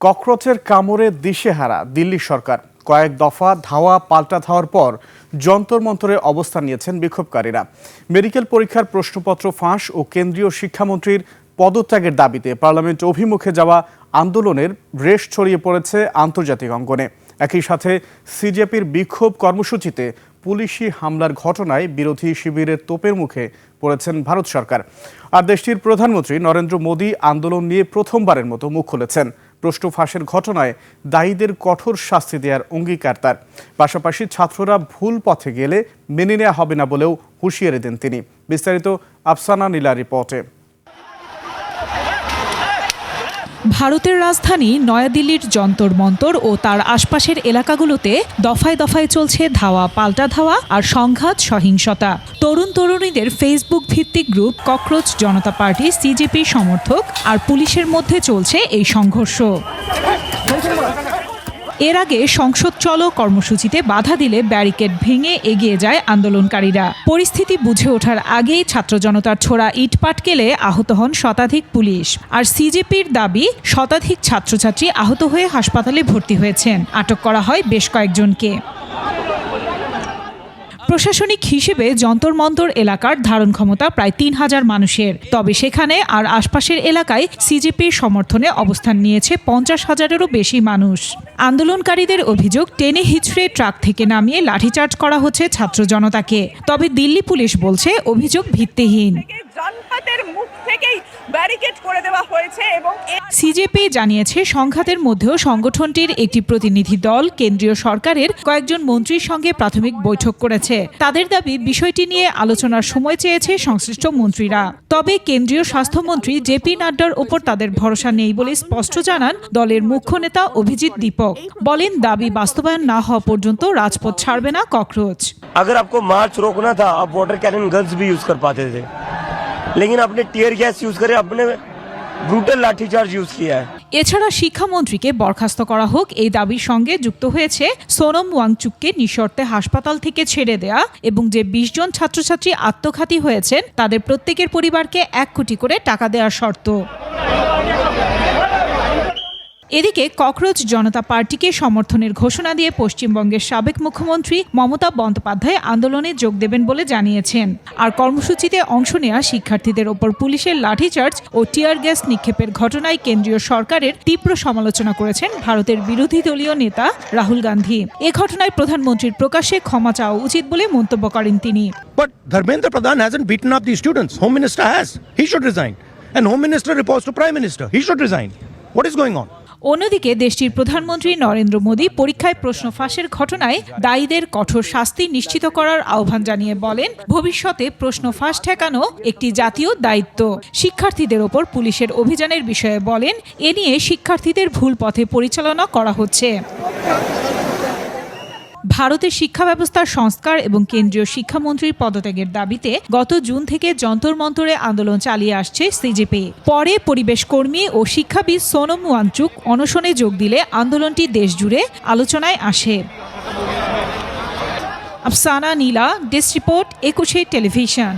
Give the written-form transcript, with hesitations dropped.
ককরোচের কামড়ে দিশেহারা দিল্লি সরকার। কয়েক দফা ধাওয়া পাল্টা ধাওয়ার পর যন্তর মন্তরে অবস্থান নিয়েছেন বিক্ষোভকারীরা। মেডিকেল পরীক্ষার প্রশ্নপত্র ফাঁস ও কেন্দ্রীয় শিক্ষামন্ত্রীর পদত্যাগের দাবিতে পার্লামেন্ট অভিমুখে যাওয়া আন্দোলনের রেশ ছড়িয়ে পড়েছে আন্তর্জাতিক অঙ্গনে। একই সাথে সিজেপির বিক্ষোভ কর্মসূচিতে পুলিশি হামলার ঘটনায় বিরোধী শিবিরের তোপের মুখে পড়েছেন ভারত সরকার। আর দেশটির প্রধানমন্ত্রী নরেন্দ্র মোদী আন্দোলন নিয়ে প্রথমবারের মতো মুখ খুলেছেন। প্রশ্ন ফাঁসের ঘটনায় দায়ীদের কঠোর শাস্তি দেওয়ার অঙ্গীকার তার। পাশাপাশি ছাত্ররা ভুল পথে গেলে মেনে নেওয়া হবে না বলেও হুঁশিয়ারি দেন তিনি। বিস্তারিত আফসানা নীলা রিপোর্টে। ভারতের রাজধানী নয়াদিল্লির যন্তর মন্তর ও তার আশপাশের এলাকাগুলোতে দফায় দফায় চলছে ধাওয়া পাল্টা ধাওয়া আর সংঘাত সহিংসতা। তরুণ তরুণীদের ফেসবুক ভিত্তিক গ্রুপ ককরোচ জনতা পার্টি সিজেপি সমর্থক আর পুলিশের মধ্যে চলছে এই সংঘর্ষ। এর আগে সংসদ চলো কর্মসূচিতে বাধা দিলে ব্যারিকেড ভেঙে এগিয়ে যায় আন্দোলনকারীরা। পরিস্থিতি বুঝে ওঠার আগেই ছাত্র জনতার ছোড়া ইট পাটকেলে আহত হন শতাধিক পুলিশ। আর সিজেপির দাবি শতাধিক ছাত্রছাত্রী আহত হয়ে হাসপাতালে ভর্তি হয়েছেন। আটক করা হয় বেশ কয়েকজনকে। প্রশাসনিক হিসেবে যন্তর মন্তর এলাকার ধারণ ক্ষমতা প্রায় ৩,০০০ মানুষের। তবে সেখানে আর আশপাশের এলাকায় সিজেপির সমর্থনে অবস্থান নিয়েছে ৫০,০০০-এরও বেশি মানুষ। আন্দোলনকারীদের অভিযোগ, টেনে হিচড়ে ট্রাক থেকে নামিয়ে লাঠিচার্জ করা হচ্ছে ছাত্র জনতাকে। তবে দিল্লি পুলিশ বলছে অভিযোগ ভিত্তিহীন। সিজেপি জানিয়েছে সংঘাতের মধ্যেও সংগঠনটির একটি প্রতিনিধি দল কেন্দ্রীয় সরকারের কয়েকজন মন্ত্রীর সঙ্গে প্রাথমিক বৈঠক করেছে। তাদের দাবি, বিষয়টি নিয়ে আলোচনার সময় চেয়েছে সংশ্লিষ্ট মন্ত্রীরা। তবে কেন্দ্রীয় স্বাস্থ্যমন্ত্রী জেপি নাড্ডার ওপর তাদের ভরসা নেই বলে স্পষ্ট জানান দলের মুখ্য নেতা অভিজিৎ দীপক। বলেন, দাবি বাস্তবায়ন না হওয়া পর্যন্ত রাজপথ ছাড়বে না ককরোচ। अगर आपको मार्च रोकना था आप वाटर कैनन गन्स भी यूज कर पाते थे, लेकिन आपने टीयर गैस यूज करे, आपने ब्रूटल लाठीचार्ज यूज किया है। এছাড়া শিক্ষামন্ত্রীকে বরখাস্ত করা হোক এই দাবির সঙ্গে যুক্ত হয়েছে সোনম ওয়াংচুককে নিঃশর্তে হাসপাতাল থেকে ছেড়ে দেয়া এবং যে ২০ জন ছাত্রছাত্রী আত্মঘাতী হয়েছেন তাদের প্রত্যেকের পরিবারকে ১ কোটি করে টাকা দেওয়ার শর্ত। এদিকে ককরোচ জনতা পার্টিকে সমর্থনের ঘোষণা দিয়ে পশ্চিমবঙ্গের সাবেক মুখ্যমন্ত্রী মমতা বন্দ্যোপাধ্যায় আন্দোলনে যোগ দেবেন বলে জানিয়েছেন। আর কর্মসূচিতে অংশ নেওয়া শিক্ষার্থীদের ওপর পুলিশের লাঠিচার্জ ও টিয়ার গ্যাস নিক্ষেপের ঘটনায় কেন্দ্রীয় সরকারের তীব্র সমালোচনা করেছেন ভারতের বিরোধী দলীয় নেতা রাহুল গান্ধী। এ ঘটনায় প্রধানমন্ত্রীর প্রকাশ্যে ক্ষমা চাওয়া উচিত বলে মন্তব্য করেন তিনি। But Dharmendra Pradhan hasn't beaten up the students. Home Minister has. He should resign. And Home Minister reports to Prime Minister. He should resign. What is going on? অন্যদিকে দেশটির প্রধানমন্ত্রী নরেন্দ্র মোদী পরীক্ষায় প্রশ্ন ফাঁসের ঘটনায় দায়ীদের কঠোর শাস্তি নিশ্চিত করার আহ্বান জানিয়ে বলেন, ভবিষ্যতে প্রশ্ন ফাঁস ঠেকানো একটি জাতীয় দায়িত্ব। শিক্ষার্থীদের ওপর পুলিশের অভিযানের বিষয়ে বলেন, এ নিয়ে শিক্ষার্থীদের ভুল পথে পরিচালনা করা হচ্ছে। ভারতের শিক্ষা ব্যবস্থার সংস্কার এবং কেন্দ্রীয় শিক্ষামন্ত্রীর পদত্যাগের দাবিতে গত জুন থেকে যন্তর মন্তরে আন্দোলন চালিয়ে আসছে সিজেপি। পরে পরিবেশ কর্মী ও শিক্ষাবিদ সোনম ওয়াংচুক অনশনে যোগ দিলে আন্দোলনটি দেশজুড়ে আলোচনায় আসে। আফসানা নীলা, ডেস্ক রিপোর্ট, ২১ টেলিভিশন।